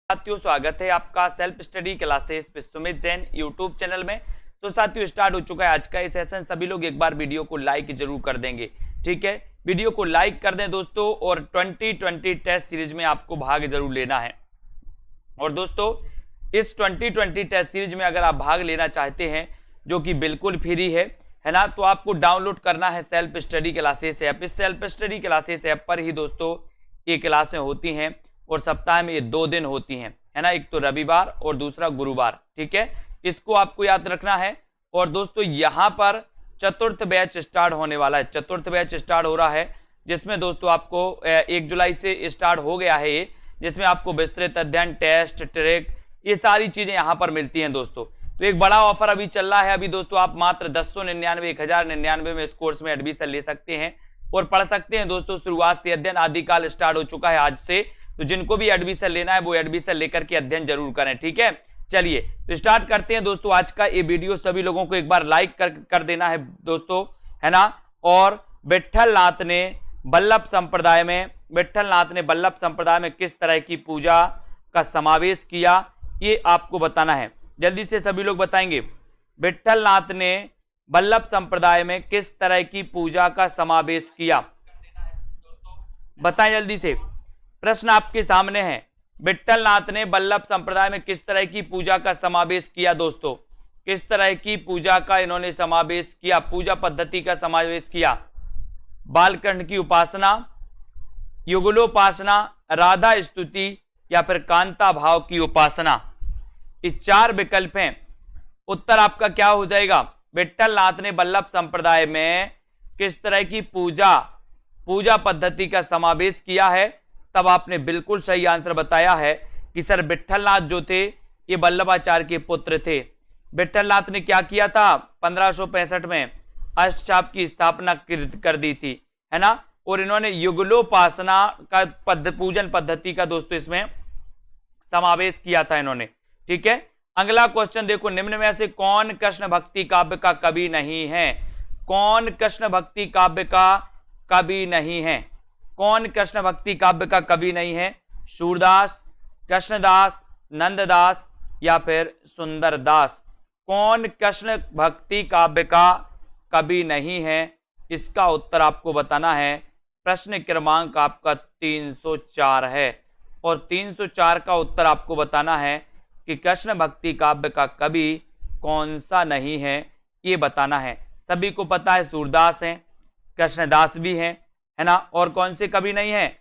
साथियों, स्वागत है आपका सेल्फ स्टडी क्लासेस पे सुमित जैन यूट्यूब चैनल में। तो साथियों, स्टार्ट हो चुका है आज का ये सेशन। सभी लोग एक बार वीडियो को लाइक जरूर कर देंगे, ठीक है। वीडियो को लाइक कर दें दोस्तों, और 2020 टेस्ट सीरीज में आपको भाग जरूर लेना है। और दोस्तों, इस 2020 टेस्ट सीरीज में अगर आप भाग लेना चाहते हैं, जो कि बिल्कुल फ्री है ना, तो आपको डाउनलोड करना है सेल्फ स्टडी क्लासेस ऐप। इस सेल्फ स्टडी क्लासेस ऐप पर ही दोस्तों ये क्लासें होती हैं, और सप्ताह में ये 2 दिन होती हैं, है ना। एक तो रविवार और दूसरा गुरुवार, ठीक है। इसको आपको याद रखना है। और दोस्तों, यहाँ पर चतुर्थ बैच स्टार्ट होने वाला है। चतुर्थ बैच स्टार्ट हो रहा है, जिसमें दोस्तों आपको 1 जुलाई से स्टार्ट हो गया है ये, जिसमें आपको विस्तृत अध्ययन, टेस्ट, ट्रैक, ये सारी चीजें यहाँ पर मिलती हैं दोस्तों। तो एक बड़ा ऑफर अभी चल रहा है। अभी दोस्तों आप मात्र 1099 1099 में इस कोर्स में एडमिशन ले सकते हैं और पढ़ सकते हैं दोस्तों। शुरुआत से अध्ययन आदिकाल स्टार्ट हो चुका है आज से। तो जिनको भी एडमिशन लेना है वो एडमिशन लेकर के अध्ययन जरूर करें, ठीक है। चलिए तो स्टार्ट करते हैं दोस्तों आज का ये वीडियो। सभी लोगों को एक बार लाइक कर देना है दोस्तों, है ना। और विट्ठल नाथ ने बल्लभ संप्रदाय में किस तरह की पूजा का समावेश किया, ये आपको बताना है। जल्दी से सभी लोग बताएंगे। विट्ठल नाथ ने बल्लभ संप्रदाय में किस तरह की पूजा का समावेश किया, बताएं जल्दी से। प्रश्न आपके सामने है। विट्ठल नाथ ने बल्लभ संप्रदाय में किस तरह की पूजा का समावेश किया दोस्तों? किस तरह की पूजा का इन्होंने समावेश किया, पूजा पद्धति का समावेश किया? बालकृष्ण की उपासना, युगलोपासना, राधा स्तुति, या फिर कांता भाव की उपासना। ये 4 विकल्प हैं। उत्तर आपका क्या हो जाएगा? विट्ठल नाथ ने बल्लभ संप्रदाय में किस तरह की पूजा पद्धति का समावेश किया है। तब आपने बिल्कुल सही आंसर बताया है कि सर विट्ठल नाथ जो थे ये वल्लभाचार्य के पुत्र थे। विट्ठल नाथ ने क्या किया था? 1565 में अष्टचाप की स्थापना कर दी थी, है ना। और इन्होंने युगलोपासना का पूजन पद्धति का दोस्तों इसमें समावेश किया था इन्होंने, ठीक है। अगला क्वेश्चन देखो, निम्न में से कौन कृष्ण भक्ति काव्य का कवि नहीं है? कौन कृष्ण भक्ति काव्य का कवि नहीं है? कौन कृष्ण भक्ति काव्य का कवि नहीं है? सूरदास, कृष्णदास, नंददास, या फिर सुंदरदास। कौन कृष्ण भक्ति काव्य का कवि नहीं है? इसका उत्तर आपको बताना है। प्रश्न क्रमांक आपका 304 है, और 304 का उत्तर आपको बताना है कि कृष्ण भक्ति काव्य का कवि कौन सा नहीं है, ये बताना है। सभी को पता है सूरदास हैं, कृष्णदास भी हैं, है ना। और कौन से कवि नहीं है,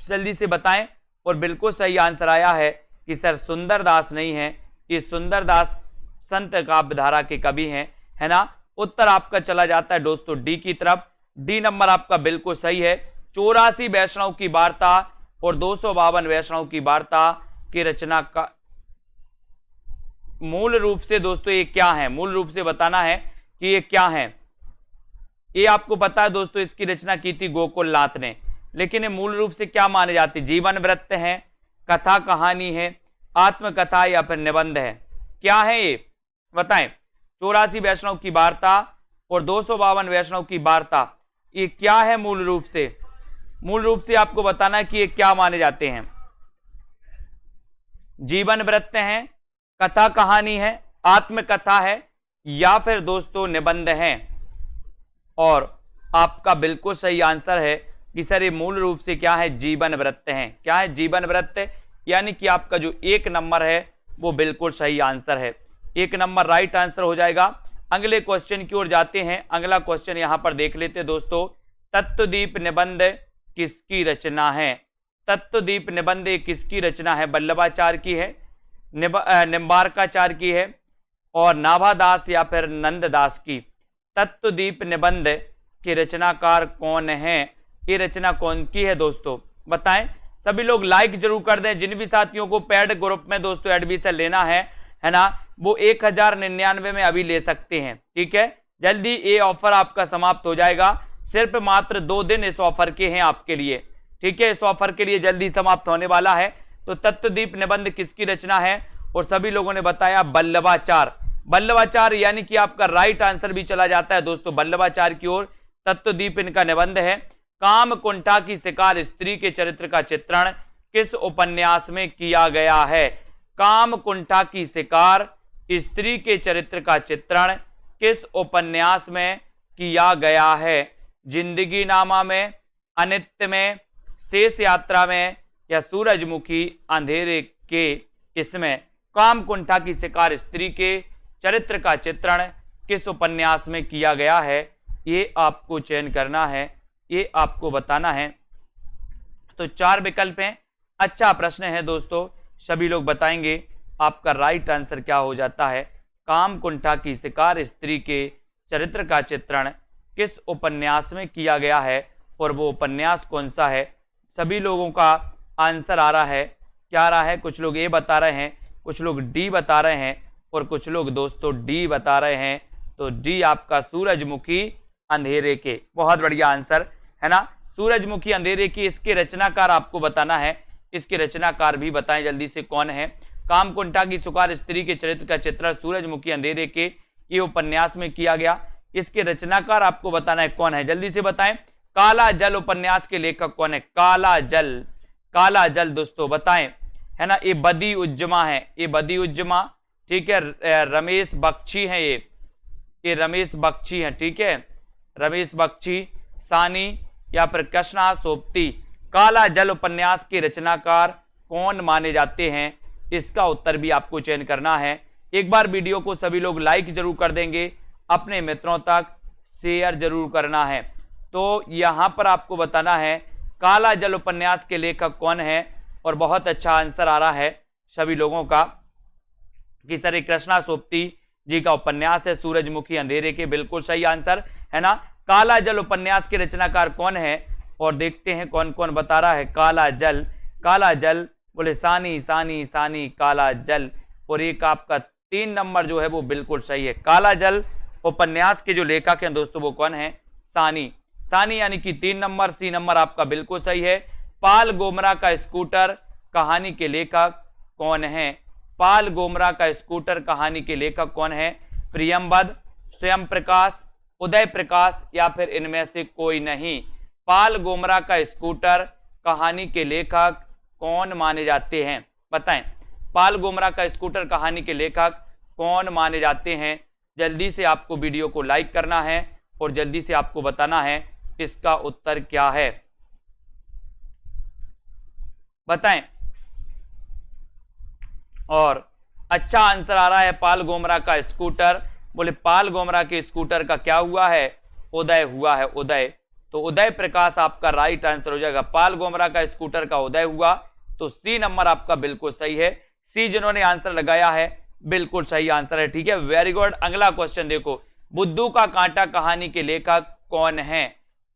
जल्दी से बताएं। और बिल्कुल सही आंसर आया है कि सर सुंदरदास नहीं है। ये सुंदरदास संत काव्यधारा के कवि हैं, है ना। उत्तर आपका चला जाता है दोस्तों डी की तरफ। डी नंबर आपका बिल्कुल सही है। 84 वैष्णव की वार्ता और 252 वैष्णव की वार्ता की रचना का मूल रूप से दोस्तों ये क्या है? मूल रूप से बताना है कि ये क्या है। ये आपको पता है दोस्तों, इसकी रचना की थी गोकुल नाथ ने। लेकिन ये मूल रूप से क्या माने जाते? जीवन वृत्त है, कथा कहानी है, आत्मकथा, या फिर निबंध है? क्या है ये बताएं। 84 वैष्णव की वार्ता और 252 वैष्णव की वार्ता, ये क्या है मूल रूप से? मूल रूप से आपको बताना है कि ये क्या माने जाते हैं। जीवन वृत्त है, कथा कहानी है, आत्मकथा है, या फिर दोस्तों निबंध है? और आपका बिल्कुल सही आंसर है कि सर ये मूल रूप से क्या है? जीवन वृत्त है। क्या है? जीवन वृत्त। यानी कि आपका जो 1 नंबर है वो बिल्कुल सही आंसर है। 1 नंबर राइट आंसर हो जाएगा। अगले क्वेश्चन की ओर जाते हैं। अगला क्वेश्चन यहां पर देख लेते हैं दोस्तों। तत्वदीप निबंध किसकी रचना है? तत्वदीप निबंध किसकी रचना है? वल्लभाचार्य की है, निम्बारकाचार्य की है, और नाभादास, या फिर नंददास की? तत्वदीप निबंध के रचनाकार कौन है? ये रचना कौन की है दोस्तों, बताएं। सभी लोग लाइक जरूर कर दें। जिन भी साथियों को पेड ग्रुप में दोस्तों एडमिशन लेना है ना, वो 1099 में अभी ले सकते हैं, ठीक है। जल्दी ये ऑफर आपका समाप्त हो जाएगा। सिर्फ मात्र 2 दिन इस ऑफर के हैं आपके लिए, ठीक है। इस ऑफर के लिए जल्दी समाप्त होने वाला है। तो तत्वदीप निबंध किसकी रचना है? और सभी लोगों ने बताया वल्लभाचार्य। वल्लभाचार्य यानी कि आपका राइट आंसर भी चला जाता है दोस्तों वल्लभाचार्य की ओर। तत्वदीप इनका निबंध है। काम कुंठा की शिकार स्त्री के चरित्र का चित्रण किस उपन्यास में किया गया है? काम कुंठा की शिकार स्त्री के चरित्र का चित्रण किस उपन्यास में किया गया है? जिंदगी नामा में, अनित्य में, शेष यात्रा में या सूरजमुखी अंधेरे के? इसमें काम कुंठा की शिकार स्त्री के चरित्र का चित्रण किस उपन्यास में किया गया है, ये आपको चयन करना है, ये आपको बताना है। तो 4 विकल्प हैं। अच्छा प्रश्न है दोस्तों, सभी लोग बताएंगे आपका राइट आंसर क्या हो जाता है। काम कुंठा की शिकार स्त्री के चरित्र का चित्रण किस उपन्यास में किया गया है और वो उपन्यास कौन सा है? सभी लोगों का आंसर आ रहा है, क्या आ रहा है? कुछ लोग ए बता रहे हैं, कुछ लोग डी बता रहे हैं और कुछ लोग दोस्तों डी बता रहे हैं। तो डी आपका सूरजमुखी अंधेरे के, बहुत बढ़िया आंसर है ना, सूरजमुखी अंधेरे की। इसके रचनाकार आपको बताना है, इसके रचनाकार भी बताएं जल्दी से कौन है। काम कुंठा की शिकार स्त्री के चरित्र का चित्रण सूरजमुखी अंधेरे के ये उपन्यास में किया गया, इसके रचनाकार आपको बताना है कौन है, जल्दी से बताएं। काला जल उपन्यास के लेखक कौन है? काला जल, काला जल दोस्तों बताएं, है ना। ये बदी उज्जमा है, ये बदी उज्जमा, ठीक है। रमेश बख्शी है, ये रमेश बख्शी है, ठीक है, रमेश बख्शी, सानी या फिर कृष्णा सोपती। काला जल उपन्यास के रचनाकार कौन माने जाते हैं, इसका उत्तर भी आपको चयन करना है। एक बार वीडियो को सभी लोग लाइक जरूर कर देंगे, अपने मित्रों तक शेयर जरूर करना है। तो यहां पर आपको बताना है काला जल उपन्यास के लेखक कौन है, और बहुत अच्छा आंसर आ रहा है सभी लोगों का कि सर कृष्णा सोपती जी का उपन्यास है सूरजमुखी अंधेरे के, बिल्कुल सही आंसर है ना। काला जल उपन्यास के रचनाकार कौन है, और देखते हैं कौन कौन बता रहा है। काला जल, काला जल बोले सानी सानी सानी काला जल, और एक आपका 3 नंबर जो है वो बिल्कुल सही है। काला जल उपन्यास के जो लेखक हैं दोस्तों वो कौन है? सानी, सानी यानी कि 3 नंबर, सी नंबर आपका बिल्कुल सही है। पाल गोमरा का स्कूटर कहानी के लेखक कौन है? पाल गोमरा का स्कूटर कहानी के लेखक कौन है? प्रियमबद, स्वयं प्रकाश, उदय प्रकाश या फिर इनमें से कोई नहीं। पाल गोमरा का स्कूटर कहानी के लेखक कौन माने जाते हैं, बताएं। पाल गोमरा का स्कूटर कहानी के लेखक कौन माने जाते हैं? जल्दी से आपको वीडियो को लाइक करना है और जल्दी से आपको बताना है इसका उत्तर क्या है, बताएं। और अच्छा आंसर आ रहा है पाल गोमरा का स्कूटर, बोले पाल गोमरा के स्कूटर का क्या हुआ है? उदय हुआ है, उदय। तो उदय प्रकाश आपका राइट आंसर हो जाएगा। पाल गोमरा का स्कूटर का उदय हुआ, तो सी नंबर आपका बिल्कुल सही है। सी जिन्होंने आंसर लगाया है बिल्कुल सही आंसर है, ठीक है, वेरी गुड। अगला क्वेश्चन देखो, बुद्धू का कांटा कहानी के लेखक कौन है?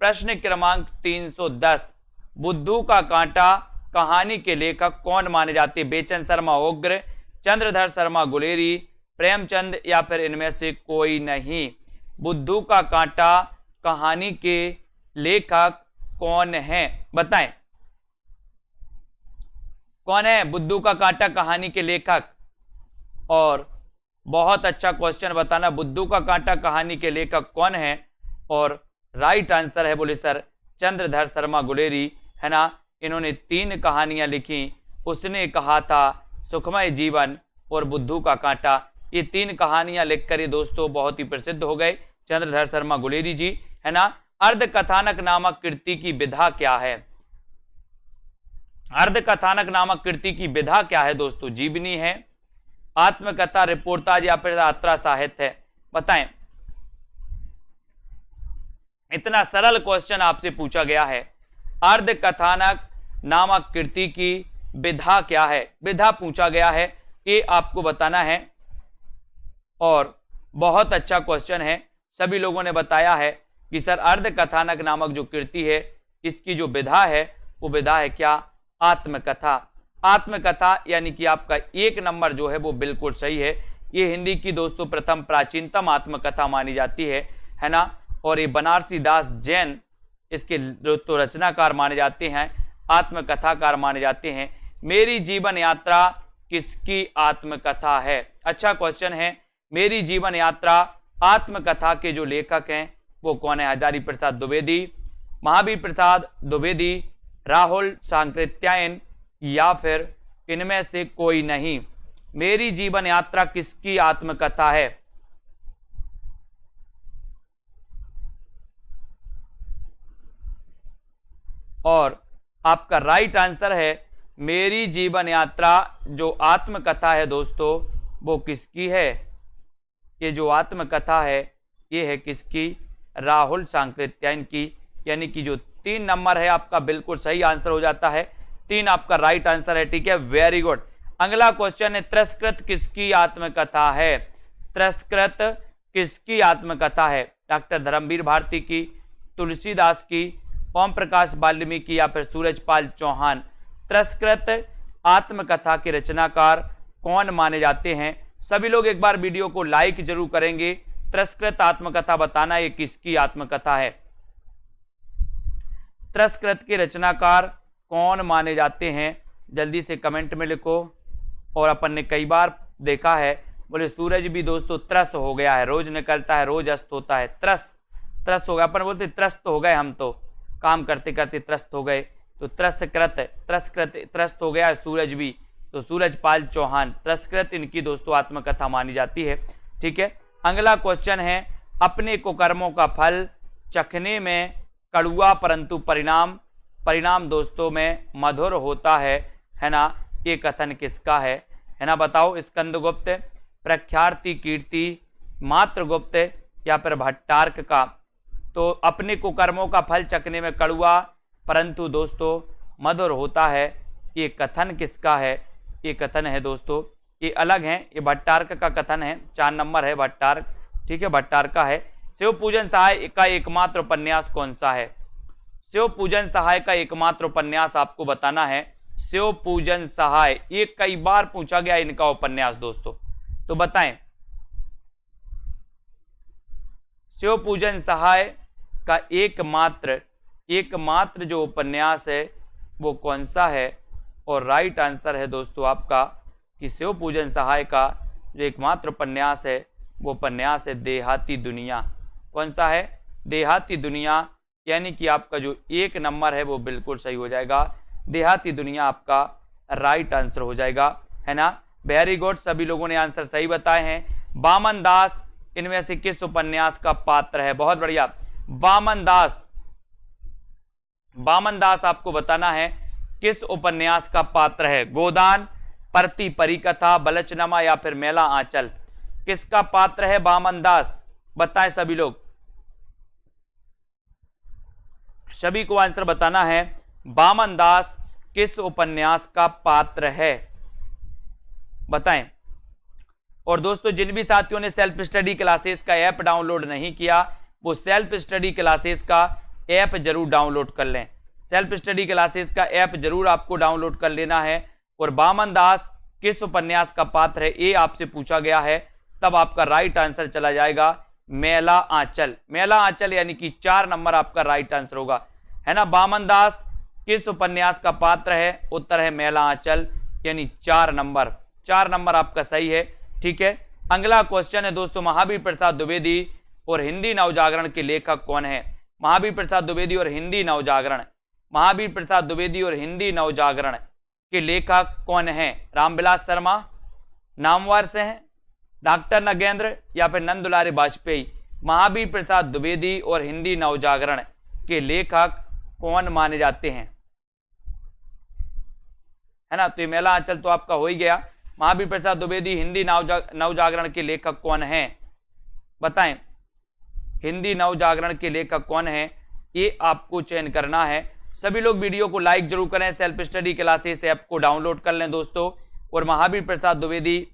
प्रश्न क्रमांक 310, बुद्धू का कांटा कहानी के लेखक कौन माने जाते? बेचन शर्मा उग्र, चंद्रधर शर्मा गुलेरी, प्रेमचंद या फिर इनमें से कोई नहीं। बुद्धू का कांटा कहानी के लेखक कौन है, बताएं कौन है बुद्धू का कांटा कहानी के लेखक? और बहुत अच्छा क्वेश्चन बताना, बुद्धू का कांटा कहानी के लेखक कौन है? और राइट आंसर है बोले सर चंद्रधर शर्मा गुलेरी, है ना। इन्होंने 3 कहानियां लिखी, उसने कहा था, सुखमय जीवन और बुद्धू का कांटा। ये 3 कहानियां लिखकर ये दोस्तों बहुत ही प्रसिद्ध हो गए चंद्रधर शर्मा गुलेरी जी, है ना। अर्ध कथानक नामक कृति की विधा क्या है? अर्ध कथानक नामक कृति की विधा क्या है दोस्तों? जीवनी है, आत्मकथा, रिपोर्टाज या फिर यात्रा साहित्य है, बताएं। इतना सरल क्वेश्चन आपसे पूछा गया है, अर्ध कथानक नामक कृति की विधा क्या है? विधा पूछा गया है, ये आपको बताना है। और बहुत अच्छा क्वेश्चन है, सभी लोगों ने बताया है कि सर अर्ध कथानक नामक जो कृति है इसकी जो विधा है वो विधा है क्या? आत्मकथा। आत्मकथा यानी कि आपका 1 नंबर जो है वो बिल्कुल सही है। ये हिंदी की दोस्तों प्रथम प्राचीनतम आत्मकथा मानी जाती है ना। और ये बनारसी दास जैन इसके तो रचनाकार माने जाते हैं, आत्मकथाकार माने जाते हैं। मेरी जीवन यात्रा किसकी आत्मकथा है? अच्छा क्वेश्चन है, मेरी जीवन यात्रा आत्मकथा के जो लेखक हैं वो कौन है? हजारी प्रसाद द्विवेदी, महावीर प्रसाद द्विवेदी, राहुल सांकृत्यायन या फिर इनमें से कोई नहीं। मेरी जीवन यात्रा किसकी आत्मकथा है? और आपका राइट आंसर है मेरी जीवन यात्रा जो आत्मकथा है दोस्तों वो किसकी है? ये जो आत्मकथा है ये है किसकी? राहुल सांकृत्यायन की। यानी कि जो 3 नंबर है आपका बिल्कुल सही आंसर हो जाता है। 3 आपका राइट आंसर है। ठीक है, वेरी गुड। अगला क्वेश्चन है तिरस्कृत किसकी आत्मकथा है? तिरस्कृत किसकी आत्मकथा है? डॉक्टर धर्मवीर भारती की, तुलसीदास की, ओम प्रकाश वाल्मीकि या फिर सूरजपाल चौहान? तिरस्कृत आत्मकथा के रचनाकार कौन माने जाते हैं? सभी लोग एक बार वीडियो को लाइक जरूर करेंगे। तिरस्कृत आत्मकथा बताना ये किसकी आत्मकथा है? तिरस्कृत के रचनाकार कौन माने जाते हैं? जल्दी से कमेंट में लिखो। और अपन ने कई बार देखा है, बोले सूरज भी दोस्तों त्रस्त हो गया है, रोज निकलता है रोज अस्त होता है, त्रस्त हो गया। अपन बोलते त्रस्त हो गए, हम तो काम करते करते त्रस्त हो गए, तो त्रस्त हो गया है सूरज भी, तो सूरजपाल चौहान तिरस्कृत इनकी दोस्तों आत्मकथा मानी जाती है। ठीक है, अगला क्वेश्चन है अपने कुकर्मों का फल चखने में कड़वा परंतु परिणाम दोस्तों में मधुर होता है ना? ये कथन किसका है ना? बताओ। स्कंदगुप्त, प्रख्याति कीर्ति, मात्रगुप्त या फिर भट्टार्क का? तो अपने कुकर्मों का फल चखने में कड़वा परंतु दोस्तों मधुर होता है, ये कथन किसका है? ये कथन है दोस्तों, ये अलग है, ये भट्टार्क का कथन है। 4 नंबर है भट्टार्क। ठीक है, भट्टार्क का है। शिव पूजन सहाय का एकमात्र उपन्यास कौन सा है? शिव पूजन सहाय का एकमात्र उपन्यास आपको बताना है। शिव पूजन सहाय, ये कई बार पूछा गया इनका उपन्यास दोस्तों, तो बताएं शिव पूजन सहाय का एकमात्र जो उपन्यास है वो कौन सा है? और राइट आंसर है दोस्तों आपका कि शिव पूजन सहाय का जो एकमात्र उपन्यास है वो उपन्यास है देहाती दुनिया। कौन सा है? देहाती दुनिया। यानी कि आपका जो 1 नंबर है वो बिल्कुल सही हो जाएगा। देहाती दुनिया आपका राइट आंसर हो जाएगा, है ना? वेरी गुड, सभी लोगों ने आंसर सही बताए हैं। वामन दास इनमें से किस उपन्यास का पात्र है? बहुत बढ़िया, वामन दास आपको बताना है किस उपन्यास का पात्र है? गोदान, परती परिकथा, बलचनामा या फिर मेला आंचल? किसका पात्र है वामन दास? बताएं सभी लोग, सभी को आंसर बताना है। वामन दास किस उपन्यास का पात्र है? बताएं। और दोस्तों जिन भी साथियों ने सेल्फ स्टडी क्लासेस का ऐप डाउनलोड नहीं किया वो सेल्फ स्टडी क्लासेस का ऐप जरूर डाउनलोड कर लें। सेल्फ स्टडी क्लासेस का ऐप जरूर आपको डाउनलोड कर लेना है। और वामन दास किस उपन्यास का पात्र है ये आपसे पूछा गया है, तब आपका राइट आंसर चला जाएगा मेला आंचल। मेला आंचल यानी कि 4 नंबर आपका राइट आंसर होगा, है ना? वामन दास किस उपन्यास का पात्र है? उत्तर है मेला आंचल, यानी 4 नंबर। 4 नंबर आपका सही है। ठीक है, अगला क्वेश्चन है दोस्तों महावीर प्रसाद द्विवेदी और हिंदी नवजागरण के लेखक कौन है? महावीर प्रसाद द्विवेदी और हिंदी नवजागरण, महावीर प्रसाद द्विवेदी और हिंदी नवजागरण के लेखक कौन है? रामविलास शर्मा, नामवर से हैं, डॉक्टर नगेंद्र या फिर नंदुलारे वाजपेयी? महावीर प्रसाद द्विवेदी और हिंदी नवजागरण के लेखक कौन माने जाते हैं, है ना? तो ये मेला आंचल तो आपका हो ही गया। महावीर प्रसाद द्विवेदी हिंदी नवजागरण के लेखक कौन हैं? बताएं, हिंदी नवजागरण के लेखक कौन हैं ये आपको चयन करना है। सभी लोग वीडियो को लाइक जरूर करें, सेल्फ स्टडी क्लासेस ऐप को डाउनलोड कर लें दोस्तों। और महावीर प्रसाद द्विवेदी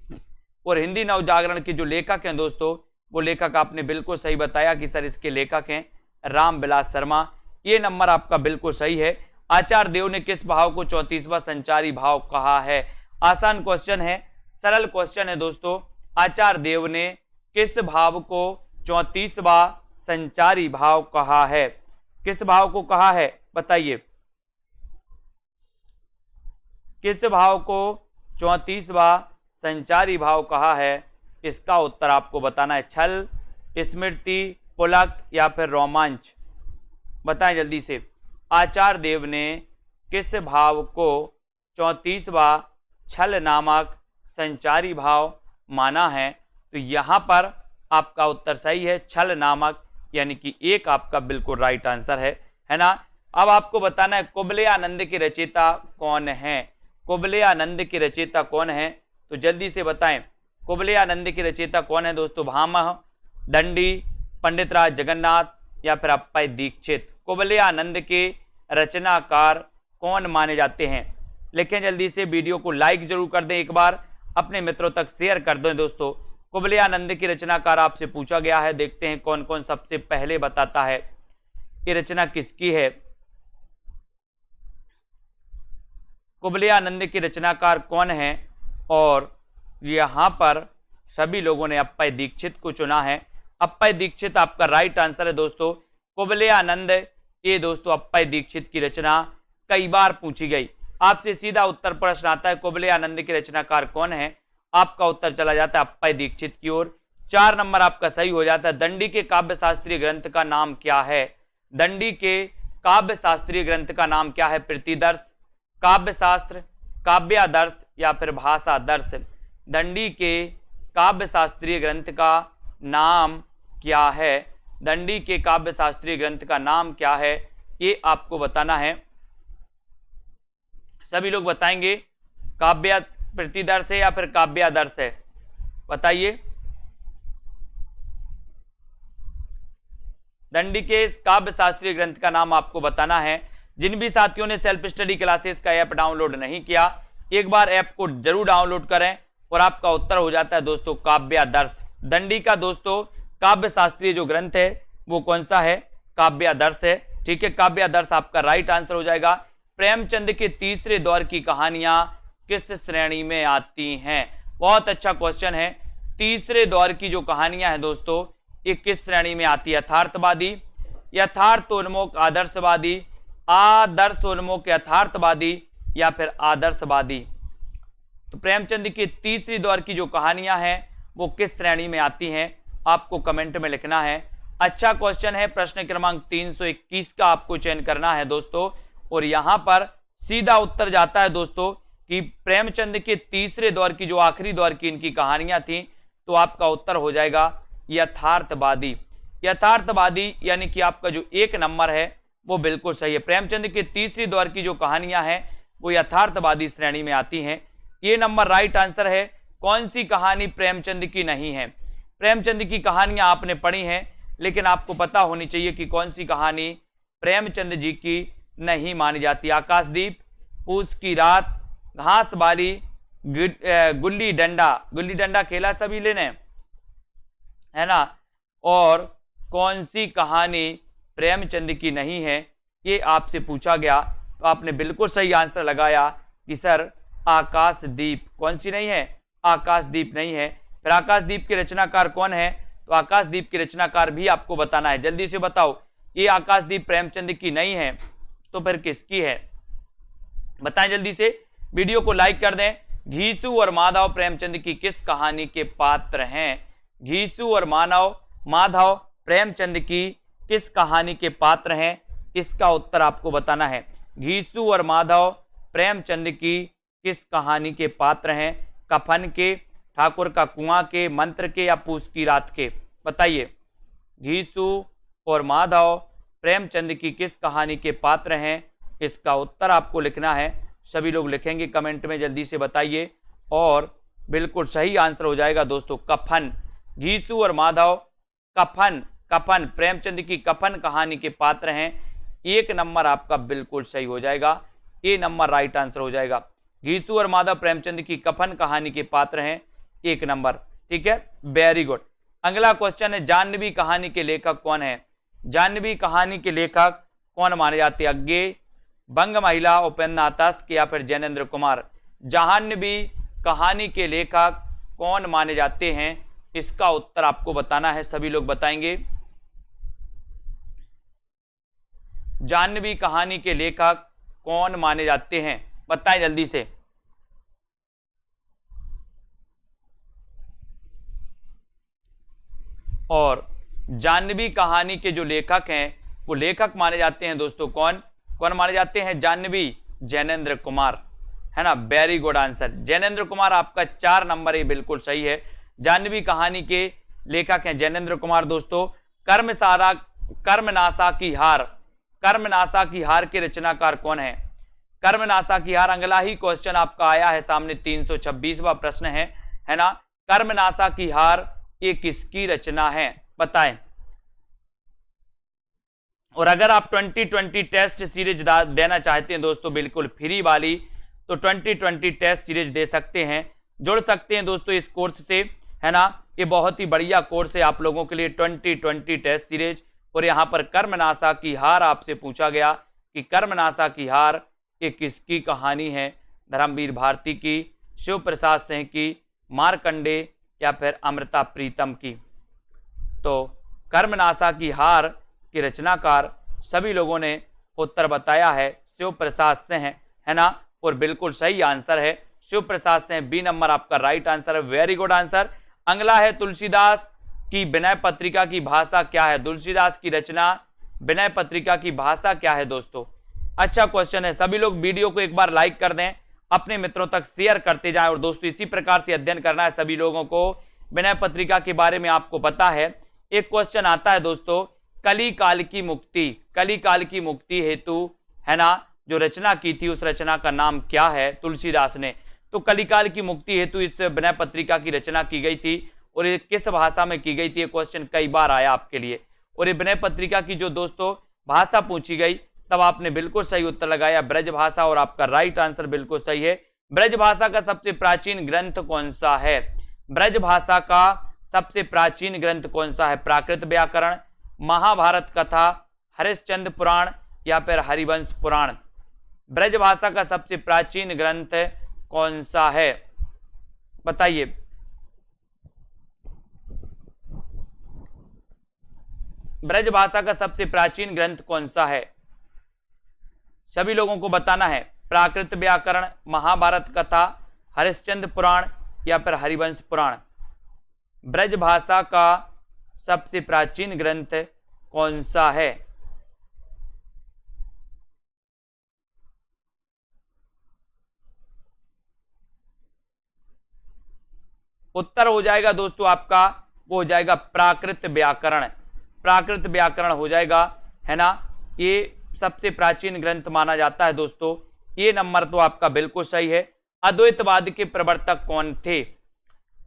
और हिंदी नवजागरण के जो लेखक हैं दोस्तों, वो लेखक आपने बिल्कुल सही बताया कि सर इसके लेखक हैं रामविलास शर्मा। ये नंबर आपका बिल्कुल सही है। आचार्य देव ने किस भाव को 34वां संचारी भाव कहा है? आसान क्वेश्चन है, सरल क्वेश्चन है दोस्तों। आचार्य देव ने किस भाव को 34वां संचारी भाव कहा है? किस भाव को कहा है बताइए? किस भाव को 34वां संचारी भाव कहा है? इसका उत्तर आपको बताना है। छल, स्मृति, पुलक या फिर रोमांच? बताएं जल्दी से। आचार्य देव ने किस भाव को 34वां छल नामक संचारी भाव माना है। तो यहाँ पर आपका उत्तर सही है, छल नामक, यानी कि एक आपका बिल्कुल राइट आंसर है ना। अब आपको बताना है कुबले आनंद के रचयिता कौन है। कुबले आनंद के रचयिता कौन है, तो जल्दी से बताएं। कुबले आनंद के रचयिता कौन है दोस्तों? भामह, दंडी, पंडित राज जगन्नाथ या फिर अप्पय दीक्षित। कुबले आनंद के रचनाकार कौन माने जाते हैं? लेकिन जल्दी से वीडियो को लाइक जरूर कर दें, एक बार अपने मित्रों तक शेयर कर दें दोस्तों। कुबले आनंद की रचनाकार आपसे पूछा गया है, देखते हैं कौन कौन सबसे पहले बताता है ये रचना किसकी है। कुबले आनंद के रचनाकार कौन है, और यहाँ पर सभी लोगों ने अप्पय दीक्षित को चुना है। अप्पय दीक्षित आपका राइट आंसर है दोस्तों। कुबले आनंद, ये दोस्तों अप्पय दीक्षित की रचना कई बार पूछी गई। आपसे सीधा उत्तर प्रश्न आता है कुबले आनंद के रचनाकार कौन है, आपका उत्तर चला जाता है अप्पय दीक्षित की ओर। 4 नंबर आपका सही हो जाता है। दंडी के काव्य शास्त्रीय ग्रंथ का नाम क्या है? दंडी के काव्य शास्त्रीय ग्रंथ का नाम क्या है? प्रतिदर्श, काव्य शास्त्र, काव्यादर्श या फिर भाषादर्श। दंडी के काव्य शास्त्रीय ग्रंथ का नाम क्या है? दंडी के काव्य शास्त्रीय ग्रंथ का नाम क्या है, ये आपको बताना है। सभी लोग बताएंगे काव्य प्रतिदर्श है या फिर काव्यादर्श है, बताइए। दंडी के काव्य शास्त्रीय ग्रंथ का नाम आपको बताना है। जिन भी साथियों ने सेल्फ स्टडी क्लासेस का ऐप डाउनलोड नहीं किया, एक बार ऐप को जरूर डाउनलोड करें और आपका उत्तर हो जाता है दोस्तों काव्यादर्श। दंडी का दोस्तों काव्य शास्त्रीय जो ग्रंथ है वो कौन सा है? काव्यादर्श है, ठीक है। काव्यादर्श आपका राइट आंसर हो जाएगा। प्रेमचंद के तीसरे दौर की कहानियां किस श्रेणी में आती हैं? बहुत अच्छा क्वेश्चन है। तीसरे दौर की जो कहानियां हैं दोस्तों, ये किस श्रेणी में आती है? यथार्थवादी, यथार्थोन्मुख आदर्शवादी, आदर्शोन्मुख यथार्थवादी या फिर आदर्शवादी। तो प्रेमचंद की तीसरी दौर की जो कहानियां हैं वो किस श्रेणी में आती हैं, आपको कमेंट में लिखना है। अच्छा क्वेश्चन है। प्रश्न क्रमांक 321 का आपको चयन करना है दोस्तों, और यहां पर सीधा उत्तर जाता है दोस्तों कि प्रेमचंद के तीसरे दौर की जो आखिरी दौर की इनकी कहानियां थी, तो आपका उत्तर हो जाएगा यथार्थवादी। यथार्थवादी यानी कि आपका जो 1 नंबर है वो बिल्कुल सही है। प्रेमचंद के तीसरी दौर की जो कहानियां हैं वो यथार्थवादी श्रेणी में आती हैं। ये नंबर राइट आंसर है। कौन सी कहानी प्रेमचंद की नहीं है? प्रेमचंद की कहानियां आपने पढ़ी हैं, लेकिन आपको पता होनी चाहिए कि कौन सी कहानी प्रेमचंद जी की नहीं मानी जाती। आकाशदीप, पूस की रात, घास बाली, गुल्ली डंडा। गुल्ली डंडा खेला सभी ने, है ना। और कौन सी कहानी प्रेमचंद की नहीं है, ये आपसे पूछा गया, तो आपने बिल्कुल सही आंसर लगाया कि सर आकाशदीप। कौन सी नहीं है? आकाशदीप नहीं है। फिर आकाशदीप के रचनाकार कौन है? तो आकाशदीप के रचनाकार भी आपको बताना है। जल्दी से बताओ, ये आकाशदीप प्रेमचंद की नहीं है तो फिर किसकी है? बताएं जल्दी से, वीडियो को लाइक कर दें। घीसू और माधव प्रेमचंद की किस कहानी के पात्र हैं? घीसू और माधव प्रेमचंद की किस कहानी के पात्र हैं? इसका उत्तर आपको बताना है। घीसू और माधव प्रेमचंद की किस कहानी के पात्र हैं? कफन के, ठाकुर का कुआं के, मंत्र के या पूस की रात के? बताइए। घीसू और माधव प्रेमचंद की किस कहानी के पात्र हैं? इसका उत्तर आपको लिखना है। सभी लोग लिखेंगे कमेंट में, जल्दी से बताइए। और बिल्कुल सही आंसर हो जाएगा दोस्तों कफन। घीसू और माधव कफन प्रेमचंद की कफन कहानी के पात्र हैं। 1 नंबर आपका बिल्कुल सही हो जाएगा। ए नंबर राइट आंसर हो जाएगा। घीसू और माधव प्रेमचंद की कफन कहानी के पात्र हैं, 1 नंबर, ठीक है। Very good. अगला क्वेश्चन है, जाह्नवी कहानी के लेखक कौन है? जाह्नवी कहानी के लेखक कौन माने जाते हैं? अज्ञे, बंग महिला, उपेंद्र तस्क या फिर जैनेन्द्र कुमार? जाह्नवी कहानी के लेखक कौन माने जाते हैं? इसका उत्तर आपको बताना है। सभी लोग बताएंगे। जाह्नवी कहानी के लेखक कौन माने जाते हैं? बताएं जल्दी से। और जाह्नवी कहानी के जो लेखक हैं वो लेखक माने जाते हैं दोस्तों कौन माने जाते हैं? जाह्नवी, जैनेन्द्र कुमार, है ना, very good answer. Jainendra Kumar आपका 4 नंबर ये बिल्कुल सही है। जानवी कहानी के लेखक हैं जैनेन्द्र कुमार दोस्तों। कर्मनाशा की हार के रचनाकार कौन है? कर्मनाशा की हार, अगला ही क्वेश्चन आपका आया है सामने, 326वां प्रश्न है ना। कर्मनाशा की हार ये किसकी रचना है, बताएं। और अगर आप 2020 टेस्ट सीरीज देना चाहते हैं दोस्तों बिल्कुल फ्री वाली, तो 2020 टेस्ट सीरीज दे सकते हैं, जुड़ सकते हैं दोस्तों इस कोर्स से, है ना। ये बहुत ही बढ़िया कोर्स है आप लोगों के लिए, 2020 टेस्ट सीरीज। और यहाँ पर कर्मनाशा की हार आपसे पूछा गया कि कर्मनाशा की हार ये किसकी कहानी है? धर्मवीर भारती की, शिव प्रसाद सिंह की, मार्कंडे या फिर अमृता प्रीतम की? तो कर्मनाशा की हार के रचनाकार सभी लोगों ने उत्तर बताया है शिव प्रसाद सिंह, है ना। और बिल्कुल सही आंसर है शिव प्रसाद सिंह, बी नंबर आपका राइट आंसर है, वेरी गुड आंसर। अगला है तुलसीदास की विनय पत्रिका की भाषा क्या है? तुलसीदास की रचना विनय पत्रिका की भाषा क्या है दोस्तों? अच्छा क्वेश्चन है। सभी लोग वीडियो को एक बार लाइक कर दें, अपने मित्रों तक शेयर करते जाएं। और दोस्तों इसी प्रकार से अध्ययन करना है सभी लोगों को। विनय पत्रिका के बारे में आपको पता है। एक क्वेश्चन आता है दोस्तों, कली काल की मुक्ति हेतु, है ना, जो रचना की थी उस रचना का नाम क्या है? तुलसीदास ने। तो कलिकाल की मुक्ति हेतु इस विनय पत्रिका की रचना की गई थी। और ये किस भाषा में की गई थी? ये क्वेश्चन कई बार आया आपके लिए। और ये विनय पत्रिका की जो दोस्तों भाषा पूछी गई, तब आपने बिल्कुल सही उत्तर लगाया ब्रज भाषा, और आपका राइट आंसर बिल्कुल सही है। ब्रज भाषा का सबसे प्राचीन ग्रंथ कौन सा है? ब्रज भाषा का सबसे प्राचीन ग्रंथ कौन सा है? प्राकृत व्याकरण, महाभारत कथा, हरिश्चंद्र पुराण या फिर हरिवंश पुराण? ब्रज भाषा का सबसे प्राचीन ग्रंथ कौन सा है, बताइए। ब्रज भाषा का सबसे प्राचीन ग्रंथ कौन सा है? सभी लोगों को बताना है। प्राकृत व्याकरण, महाभारत कथा, हरिश्चंद्र पुराण या फिर हरिवंश पुराण? ब्रज भाषा का सबसे प्राचीन ग्रंथ कौन सा है? उत्तर हो जाएगा दोस्तों आपका, वो हो जाएगा प्राकृत व्याकरण। प्राकृत व्याकरण हो जाएगा, है ना। ये सबसे प्राचीन ग्रंथ माना जाता है दोस्तों। ये नंबर तो आपका बिल्कुल सही है। अद्वैतवाद के प्रवर्तक कौन थे?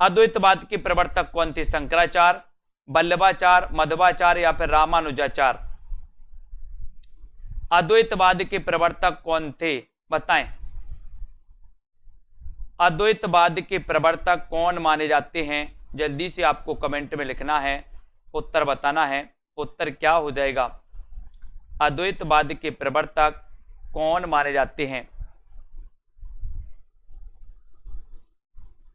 अद्वैतवाद के प्रवर्तक कौन थे? शंकराचार्य, वल्लभाचार्य, मध्वाचार्य या फिर रामानुजाचार्य? अद्वैतवाद के प्रवर्तक कौन थे, बताएं। अद्वैतवाद के प्रवर्तक कौन माने जाते हैं? जल्दी से आपको कमेंट में लिखना है, उत्तर बताना है। उत्तर क्या हो जाएगा? अद्वैतवाद के प्रवर्तक कौन माने जाते हैं?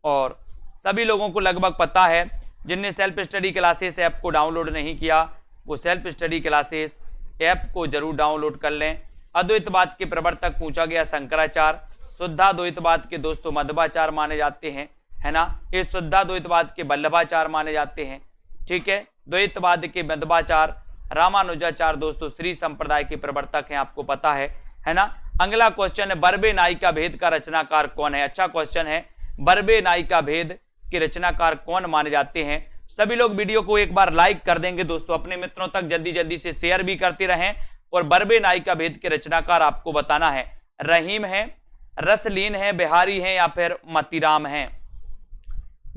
और सभी लोगों को लगभग पता है। जिनने सेल्फ स्टडी क्लासेस ऐप को डाउनलोड नहीं किया, वो सेल्फ स्टडी क्लासेस ऐप को जरूर डाउनलोड कर लें। अद्वैतवाद के प्रवर्तक पूछा गया शंकराचार्य। शुद्धाद्वैतवाद के दोस्तों मध्वाचार्य माने जाते हैं, है ना। ये शुद्धाद्वैतवाद के वल्लभाचार्य माने जाते हैं, ठीक है। द्वैतवाद के मध्वाचार्य, रामानुजाचार्य दोस्तों श्री संप्रदाय के प्रवर्तक हैं, आपको पता है ना। अगला क्वेश्चन है, बरबे नायिका भेद का रचनाकार कौन है? अच्छा क्वेश्चन है। बरबे नायिका भेद के रचनाकार कौन माने जाते हैं? सभी लोग वीडियो को एक बार लाइक कर देंगे दोस्तों, अपने मित्रों तक जल्दी जल्दी से शेयर भी करते रहें। और बरबे नायिका भेद के रचनाकार आपको बताना है। रहीम है, रसलीन है, बिहारी है या फिर मतीराम है?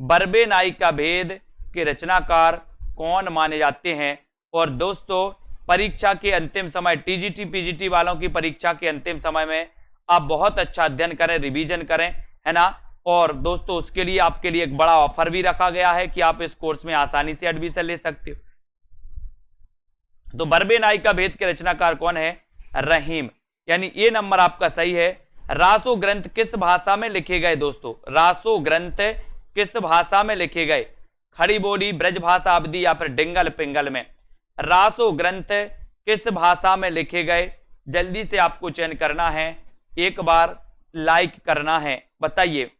बरबे नायिका भेद के रचनाकार कौन माने जाते हैं? और दोस्तों परीक्षा के अंतिम समय, टीजीटी पीजीटी वालों की परीक्षा के अंतिम समय में आप बहुत अच्छा अध्ययन करें, रिवीजन करें, है ना। और दोस्तों उसके लिए आपके लिए एक बड़ा ऑफर भी रखा गया है कि आप इस कोर्स में आसानी से एडमिशन ले सकते हो। तो बरबे नायिका भेद के रचनाकार कौन है? रहीम, यानी ये नंबर आपका सही है। रासो ग्रंथ किस भाषा में लिखे गए दोस्तों? रासो ग्रंथ किस भाषा में लिखे गए? खड़ी बोली, ब्रजभाषा, अवधी या फिर डिंगल पिंगल में? रासो ग्रंथ किस भाषा में लिखे गए? जल्दी से आपको चयन करना है, एक बार लाइक करना है, बताइए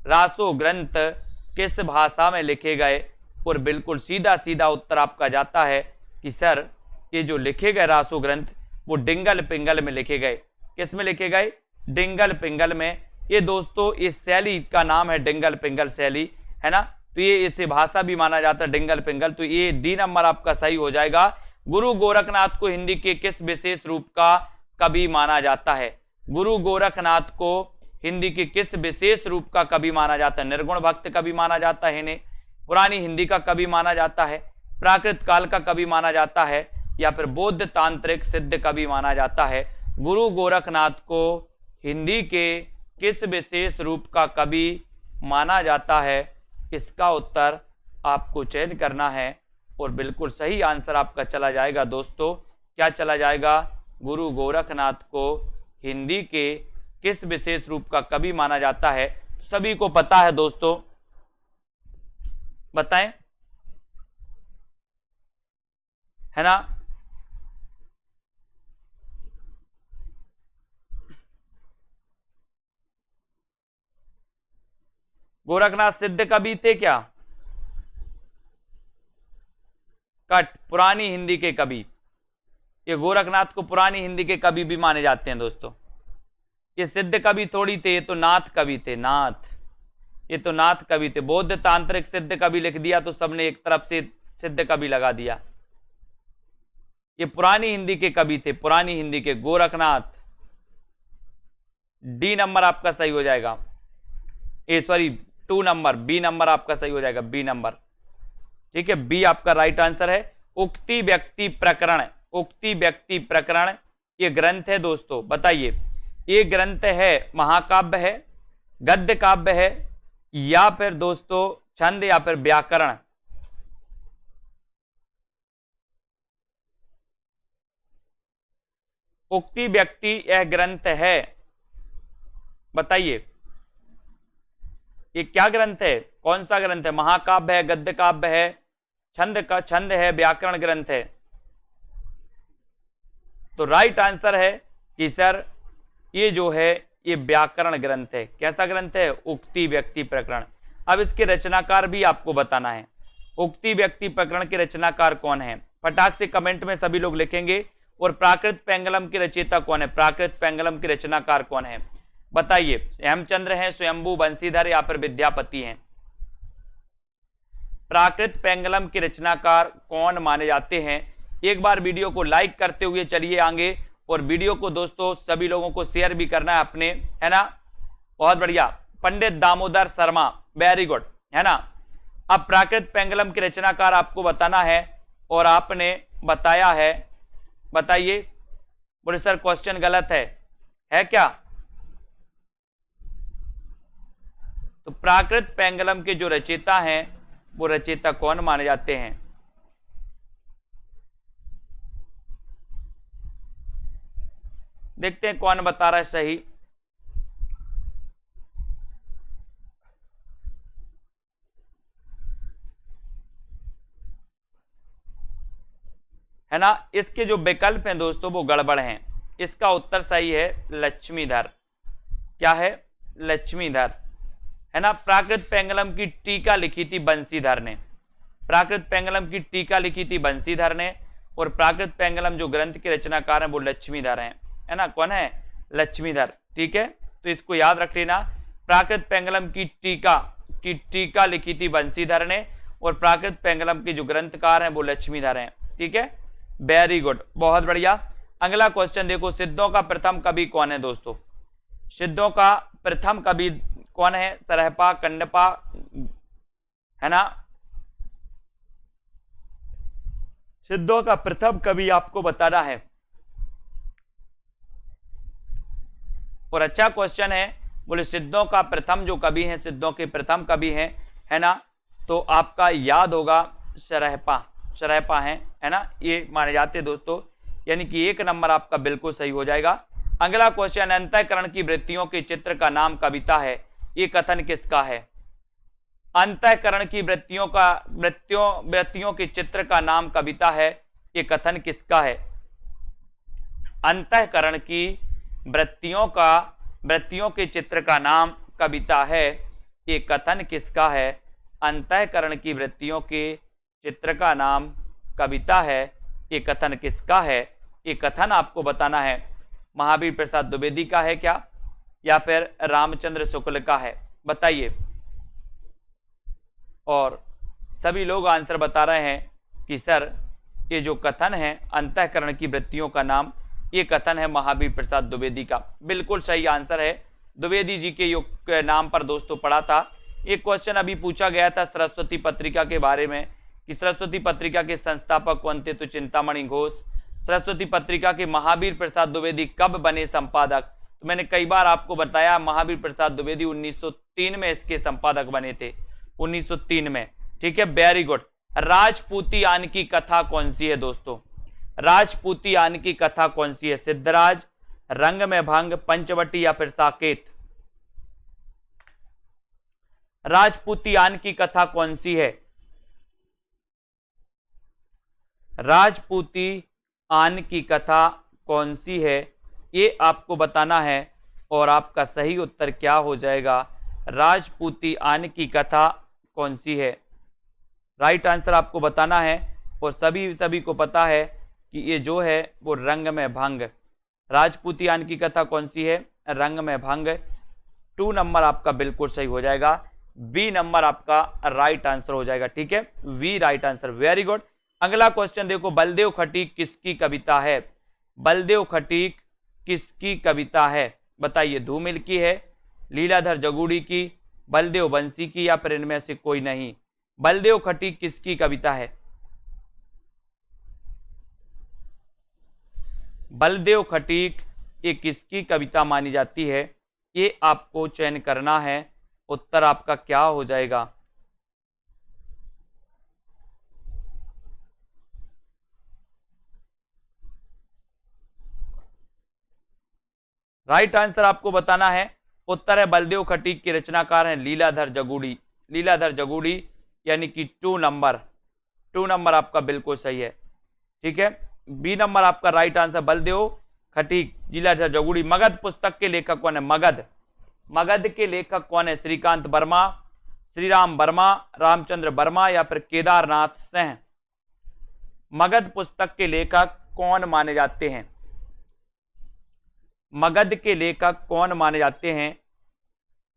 रासो ग्रंथ किस भाषा में लिखे गए? और बिल्कुल सीधा सीधा उत्तर आपका जाता है कि सर ये जो लिखे गए रासो ग्रंथ वो डिंगल पिंगल में लिखे गए। किस में लिखे गए? डिंगल पिंगल में ये दोस्तों इस शैली का नाम है डिंगल पिंगल शैली, है ना। तो ये इसे भाषा भी माना जाता है डिंगल पिंगल। तो ये डी नंबर आपका सही हो जाएगा। गुरु गोरखनाथ को हिंदी के किस विशेष रूप का कवि माना जाता है? गुरु गोरखनाथ को हिंदी के किस विशेष रूप का कवि माना जाता है? निर्गुण भक्त कवि माना जाता है इन्हें, पुरानी हिंदी का कवि माना जाता है, प्राकृत काल का कवि माना जाता है, या फिर बौद्ध तांत्रिक सिद्ध कवि माना जाता है? गुरु गोरखनाथ को हिंदी के किस विशेष रूप का कवि माना जाता है? इसका उत्तर आपको चयन करना है और बिल्कुल सही आंसर आपका चला जाएगा दोस्तों। क्या चला जाएगा? गुरु गोरखनाथ को हिंदी के किस विशेष रूप का कवि माना जाता है? सभी को पता है दोस्तों, बताएं, है ना। गोरखनाथ सिद्ध कवि थे क्या? कट, पुरानी हिंदी के कवि। ये गोरखनाथ को पुरानी हिंदी के कवि भी माने जाते हैं दोस्तों। ये सिद्ध कवि थोड़ी थे, ये तो नाथ कवि थे, नाथ, ये तो नाथ कवि थे। बौद्ध तांत्रिक सिद्ध कवि लिख दिया तो सबने एक तरफ से सिद्ध कवि लगा दिया। ये पुरानी हिंदी के कवि थे, पुरानी हिंदी के। गोरखनाथ, डी नंबर आपका सही हो जाएगा। ए सॉरी 2 नंबर, बी नंबर आपका सही हो जाएगा, बी नंबर। ठीक है, बी आपका राइट आंसर है। उक्ति व्यक्ति प्रकरण, उक्ति व्यक्ति प्रकरण ये ग्रंथ है दोस्तों, बताइए ये ग्रंथ है महाकाव्य है, गद्य काव्य है, या फिर दोस्तों छंद, या फिर व्याकरण? उक्ति व्यक्ति यह ग्रंथ है, बताइए ये क्या ग्रंथ है, कौन सा ग्रंथ है? महाकाव्य है, गद्य काव्य है, छंद का छंद है, व्याकरण ग्रंथ है? तो राइट आंसर है कि सर ये जो है ये व्याकरण ग्रंथ है। कैसा ग्रंथ है? उक्ति व्यक्ति प्रकरण। अब इसके रचनाकार भी आपको बताना है। उक्ति व्यक्ति प्रकरण के रचनाकार कौन है? फटाक से कमेंट में सभी लोग लिखेंगे। और प्राकृत पेंगलम के रचयिता कौन है? प्राकृत पेंगलम के रचनाकार कौन है? बताइए, हेमचंद्र हैं, स्वयंभू, बंशीधर, या फिर विद्यापति हैं? प्राकृत पेंगलम के रचनाकार कौन माने जाते हैं? एक बार वीडियो को लाइक करते हुए चलिए आगे, और वीडियो को दोस्तों सभी लोगों को शेयर भी करना है अपने, है ना। बहुत बढ़िया, पंडित दामोदर शर्मा, वेरी गुड, है ना। अब प्राकृत पेंगलम के रचनाकार आपको बताना है और आपने बताया है, बताइए। बोले सर क्वेश्चन गलत है क्या? तो प्राकृत पेंगलम के जो रचयिता हैं वो रचयिता कौन माने जाते हैं? देखते हैं कौन बता रहा है सही। है ना, इसके जो विकल्प हैं दोस्तों वो गड़बड़ हैं। इसका उत्तर सही है लक्ष्मीधर। क्या है? लक्ष्मीधर, है ना। प्राकृत पेंगलम की टीका लिखी थी बंशीधर ने, प्राकृत पेंगलम की टीका लिखी थी बंशीधर ने, और प्राकृत पेंगलम जो ग्रंथ के रचनाकार हैं वो लक्ष्मीधर हैं, है ना। कौन है? लक्ष्मीधर। ठीक है, तो इसको याद रख लेना। प्राकृत पेंगलम की टीका लिखी थी बंशीधर ने, और प्राकृत पेंगलम के जो ग्रंथकार हैं वो लक्ष्मीधर हैं। ठीक है, वेरी गुड, बहुत बढ़िया। अगला क्वेश्चन देखो, सिद्धों का प्रथम कवि कौन है दोस्तों? सिद्धों का प्रथम कवि कौन है? सरहपा, कंडपा, है ना। सिद्धों का प्रथम कवि आपको बताना है, और अच्छा क्वेश्चन है। बोले सिद्धों का प्रथम जो कवि हैं, सिद्धों के प्रथम कवि हैं, है ना, तो आपका याद होगा सरहपा, सरहपा है ना, ये माने जाते हैं दोस्तों। यानी कि 1 नंबर आपका बिल्कुल सही हो जाएगा। अगला क्वेश्चन, अंतःकरण की वृत्तियों के चित्र का नाम कविता है, ये कथन किसका है? अंतःकरण की वृत्तियों के चित्र का नाम कविता है, ये कथन किसका है? अंतःकरण की वृत्तियों के चित्र का नाम कविता है, ये कथन किसका है? अंतःकरण की वृत्तियों के चित्र का नाम कविता है, ये कथन किसका है? ये कथन आपको बताना है। महावीर प्रसाद द्विवेदी का है क्या? या फिर रामचंद्र शुक्ल का है, बताइए। और सभी लोग आंसर बता रहे हैं कि सर ये जो कथन है अंतःकरण की वृत्तियों का नाम, ये कथन है महावीर प्रसाद द्विवेदी का। बिल्कुल सही आंसर है, द्विवेदी जी के योग के नाम पर दोस्तों पढ़ा था। एक क्वेश्चन अभी पूछा गया था सरस्वती पत्रिका के बारे में कि सरस्वती पत्रिका के संस्थापक कौन थे, तो चिंतामणि घोष। सरस्वती पत्रिका के महावीर प्रसाद द्विवेदी कब बने संपादक, तो मैंने कई बार आपको बताया महावीर प्रसाद द्विवेदी 1903 में इसके संपादक बने थे, 1903 में। ठीक है, वेरी गुड। राजपूतियान की कथा कौन सी है दोस्तों, राजपूतियान की कथा कौन सी है, सिद्धराज, रंग में भंग, पंचवटी या फिर साकेत। राजपूतियान की कथा कौन सी है, राजपूतियान की कथा कौन सी है, ये आपको बताना है। और आपका सही उत्तर क्या हो जाएगा, राजपूतियान की कथा कौन सी है, राइट आंसर आपको बताना है। और सभी को पता है कि ये जो है वो रंग में भंग, राजपूतियान की कथा कौन सी है, रंग में भंग। 2 नंबर आपका बिल्कुल सही हो जाएगा, बी नंबर आपका राइट आंसर हो जाएगा। ठीक है, we right answer, very good. अगला क्वेश्चन देखो, बलदेव खटीक किसकी कविता है, बलदेव खटीक किसकी कविता है, बताइए। धूमिल की है, लीलाधर जगूड़ी की, बलदेव बंसी की या फिर इनमें से कोई नहीं। बलदेव खटीक किसकी कविता है, बलदेव खटीक ये किसकी कविता मानी जाती है, ये आपको चयन करना है। उत्तर आपका क्या हो जाएगा, राइट आंसर आपको बताना है। उत्तर है बलदेव खटीक के रचनाकार हैं लीलाधर जगूड़ी, लीलाधर जगूड़ी, यानी कि 2 नंबर आपका बिल्कुल सही है। ठीक है, बी नंबर आपका राइट आंसर, बलदेव खटीक, लीलाधर जगूड़ी। मगध पुस्तक के लेखक कौन है, मगध के लेखक कौन है, श्रीकांत वर्मा, श्रीराम वर्मा, रामचंद्र वर्मा या फिर केदारनाथ सिंह। मगध पुस्तक के लेखक कौन माने जाते हैं, मगध के लेखक कौन माने जाते हैं।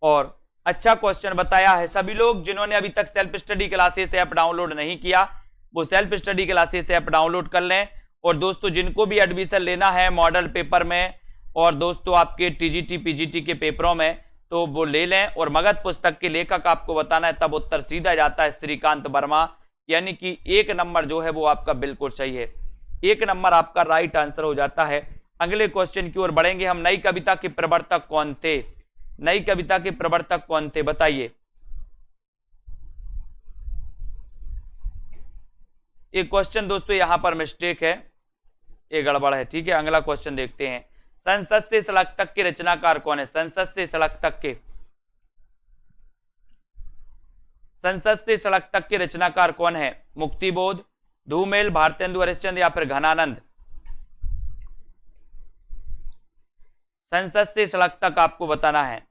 और अच्छा क्वेश्चन बताया है। सभी लोग जिन्होंने अभी तक self study classes app download नहीं किया, वो self study classes app download कर लें। और दोस्तों जिनको भी एडमिशन लेना है मॉडल पेपर में और दोस्तों आपके टीजीटी पीजीटी के पेपरों में, तो वो ले लें। और मगध पुस्तक के लेखक आपको बताना है, तब उत्तर सीधा जाता है श्रीकांत वर्मा, यानी कि 1 नंबर जो है वो आपका बिल्कुल सही है, 1 नंबर आपका राइट आंसर हो जाता है। अगले क्वेश्चन की ओर बढ़ेंगे हम। नई कविता के प्रवर्तक कौन थे, नई कविता के प्रवर्तक कौन थे, बताइए। एक क्वेश्चन दोस्तों यहां पर मिस्टेक है, ये गड़बड़ है। ठीक है, अगला क्वेश्चन देखते हैं। संसद से सड़क तक के रचनाकार कौन है, संसद से सड़क तक के, संसद से सड़क तक के रचनाकार कौन है, मुक्तिबोध, धूमेल, भारतेंदु हरिश्चंद्र या फिर घनानंद। संसद से सड़क तक आपको बताना है।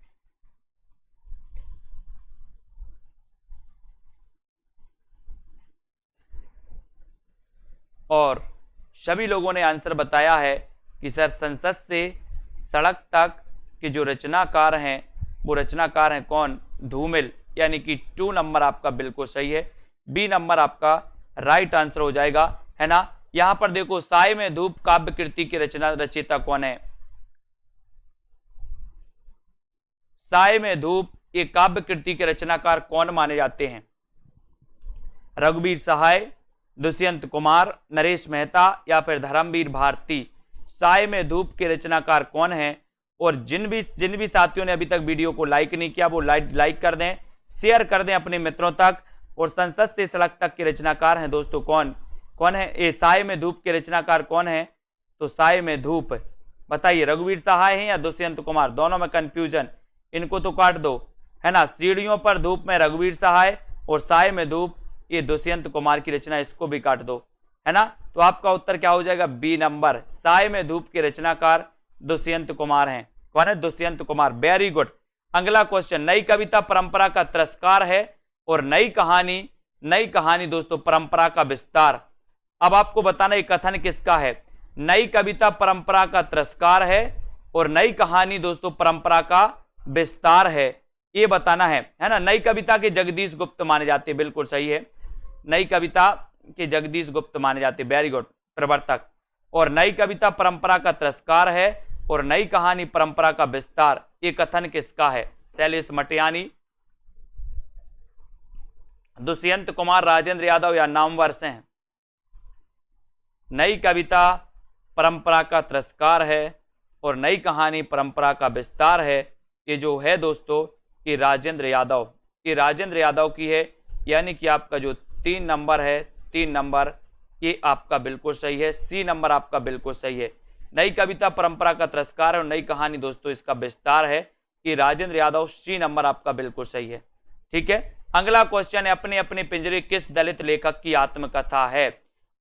और सभी लोगों ने आंसर बताया है कि सर संसद से सड़क तक के जो रचनाकार हैं वो रचनाकार हैं कौन, धूमिल, यानी कि 2 नंबर आपका बिल्कुल सही है, बी नंबर आपका राइट आंसर हो जाएगा, है ना। यहां पर देखो, साय में धूप काव्य कृति के रचयिता कौन है, साय में धूप ये काव्य कृति के रचनाकार कौन माने जाते हैं, रघुवीर सहाय, दुष्यंत कुमार, नरेश मेहता या फिर धर्मवीर भारती। साय में धूप के रचनाकार कौन है। और जिन भी साथियों ने अभी तक वीडियो को लाइक नहीं किया वो लाइक कर दें, शेयर कर दें अपने मित्रों तक। और संसद से सड़क तक के रचनाकार हैं दोस्तों कौन है, ये साय में धूप के रचनाकार कौन है, तो साय में धूप, बताइए रघुवीर सहाय है या दुष्यंत कुमार, दोनों में कंफ्यूजन, इनको तो काट दो, है ना। सीढ़ियों पर धूप में रघुवीर सहाय और साय में धूप ये दुष्यंत कुमार की रचना, इसको भी काट दो, है ना। तो आपका उत्तर क्या हो जाएगा, बी नंबर, साय में धूप के रचनाकार दुष्यंत कुमार हैं। कौन है, दुष्यंत कुमार, वेरी गुड। अगला क्वेश्चन, नई कविता परंपरा का तिरस्कार है और नई कहानी दोस्तों परंपरा का विस्तार। अब आपको बताना ये कथन किसका है, नई कविता परंपरा का तिरस्कार है और नई कहानी दोस्तों परंपरा का विस्तार है, ये बताना है ना। नई कविता के जगदीश गुप्त माने जाते हैं, बिल्कुल सही है, नई कविता के जगदीश गुप्त माने जाते हैं, वेरी गुड प्रवर्तक। और नई कविता परंपरा का तिरस्कार है और नई कहानी परंपरा का विस्तार, ये कथन किसका है? शैलेश मटियानी, दुष्यंत कुमार, राजेंद्र यादव या नामवर सिंह? नई कविता परंपरा का तिरस्कार है और नई कहानी परंपरा का विस्तार है, ये जो है दोस्तों ये राजेंद्र यादव, ये राजेंद्र यादव की है, यानी कि आपका जो 3 नंबर है, 3 नंबर ये आपका बिल्कुल सही है, सी नंबर आपका बिल्कुल सही है। नई कविता परंपरा का तिरस्कार और नई कहानी दोस्तों इसका विस्तार है, कि राजेंद्र यादव, सी नंबर आपका बिल्कुल सही है। ठीक है, अगला क्वेश्चन है, अपने अपने पिंजरे किस दलित लेखक की आत्मकथा है?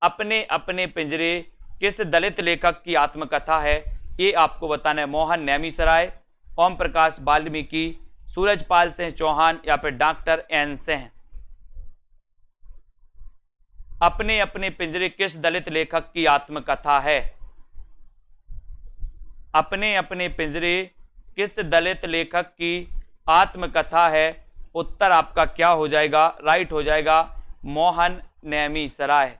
अपने अपने पिंजरे किस दलित लेखक की आत्मकथा है, ये आपको बताना है। मोहन नेमिसराय, ओम प्रकाश वाल्मीकि, सूरजपाल सिंह चौहान या फिर डॉक्टर एन सिंह? अपने अपने पिंजरे किस दलित लेखक की आत्मकथा है? अपने अपने पिंजरे किस दलित लेखक की आत्मकथा है? उत्तर आपका क्या हो जाएगा? राइट हो जाएगा मोहन नेमिसराय।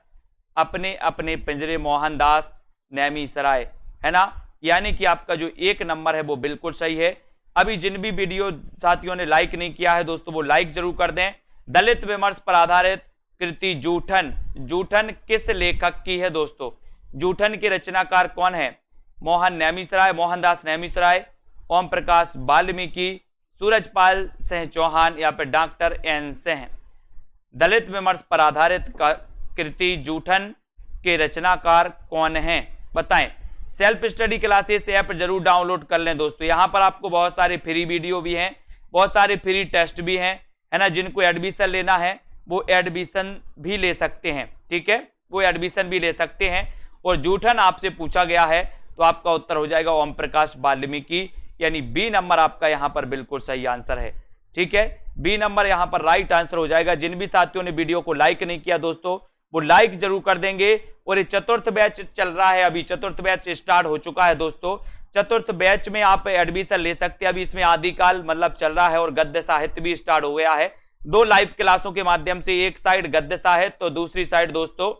अपने अपने पिंजरे मोहनदास नेमिसराय, है ना, यानी कि आपका जो 1 नंबर है वो बिल्कुल सही है। अभी जिन भी वीडियो साथियों ने लाइक नहीं किया है दोस्तों वो लाइक जरूर कर दें। दलित विमर्श पर आधारित कृति जूठन, जूठन किस लेखक की है दोस्तों? जूठन के रचनाकार कौन है? मोहन नेमिसराय, मोहनदास नेमिसराय, ओम प्रकाश वाल्मीकि, सूरजपाल सिंह चौहान या फिर डॉक्टर एन सिंह? दलित विमर्श पर आधारित कृति जूठन के रचनाकार कौन है, बताएं। सेल्फ स्टडी क्लासेस ऐप जरूर डाउनलोड कर लें दोस्तों, यहां पर आपको बहुत सारे फ्री वीडियो भी हैं, बहुत सारे फ्री टेस्ट भी हैं, है ना। जिनको एडमिशन लेना है वो एडमिशन भी ले सकते हैं, ठीक है, वो एडमिशन भी ले सकते हैं। और जूठन आपसे पूछा गया है तो आपका उत्तर हो जाएगा ओम प्रकाश वाल्मीकि, यानी बी नंबर आपका यहां पर बिल्कुल सही आंसर है। ठीक है, बी नंबर यहां पर राइट आंसर हो जाएगा। जिन भी साथियों ने वीडियो को लाइक नहीं किया दोस्तों वो लाइक जरूर कर देंगे। और ये चतुर्थ बैच चल रहा है, अभी चतुर्थ बैच स्टार्ट हो चुका है दोस्तों। चतुर्थ बैच में आप एडमिशन ले सकते हैं, अभी इसमें आदिकाल मतलब चल रहा है और गद्य साहित्य भी स्टार्ट हो गया है। 2 लाइव क्लासों के माध्यम से, एक साइड गद्य साहित्य तो दूसरी साइड दोस्तों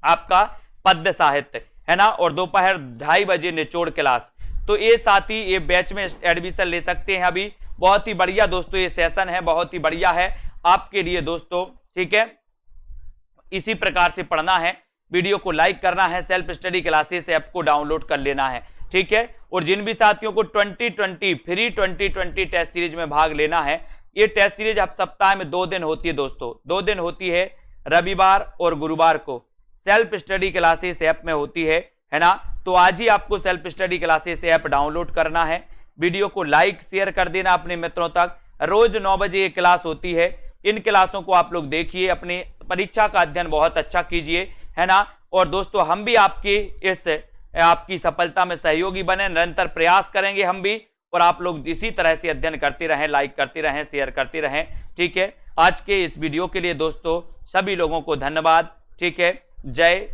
आपका पद्य साहित्य, है ना, और दोपहर 2:30 बजे निचोड़ क्लास। तो ये साथी ये बैच में एडमिशन ले सकते हैं अभी। बहुत ही बढ़िया दोस्तों ये सेशन है, बहुत ही बढ़िया है आपके लिए दोस्तों। ठीक है, इसी प्रकार से पढ़ना है, वीडियो को लाइक करना है, सेल्फ स्टडी क्लासेस ऐप को डाउनलोड कर लेना है। ठीक है, और जिन भी साथियों को 2020 फ्री 2020 टेस्ट सीरीज में भाग लेना है, ये टेस्ट सीरीज अब सप्ताह में 2 दिन होती है दोस्तों, 2 दिन होती है, रविवार और गुरुवार को सेल्फ स्टडी क्लासेस ऐप में होती है ना। तो आज ही आपको self study classes app download करना है, वीडियो को लाइक शेयर कर देना अपने मित्रों तक। रोज 9 बजे ये क्लास होती है, इन क्लासों को आप लोग देखिए, अपनी परीक्षा का अध्ययन बहुत अच्छा कीजिए, है ना। और दोस्तों हम भी आपकी सफलता में सहयोगी बने, निरंतर प्रयास करेंगे हम भी, और आप लोग इसी तरह से अध्ययन करते रहें, लाइक करते रहें, शेयर करते रहें। ठीक है, आज के इस वीडियो के लिए दोस्तों सभी लोगों को धन्यवाद। ठीक है, जय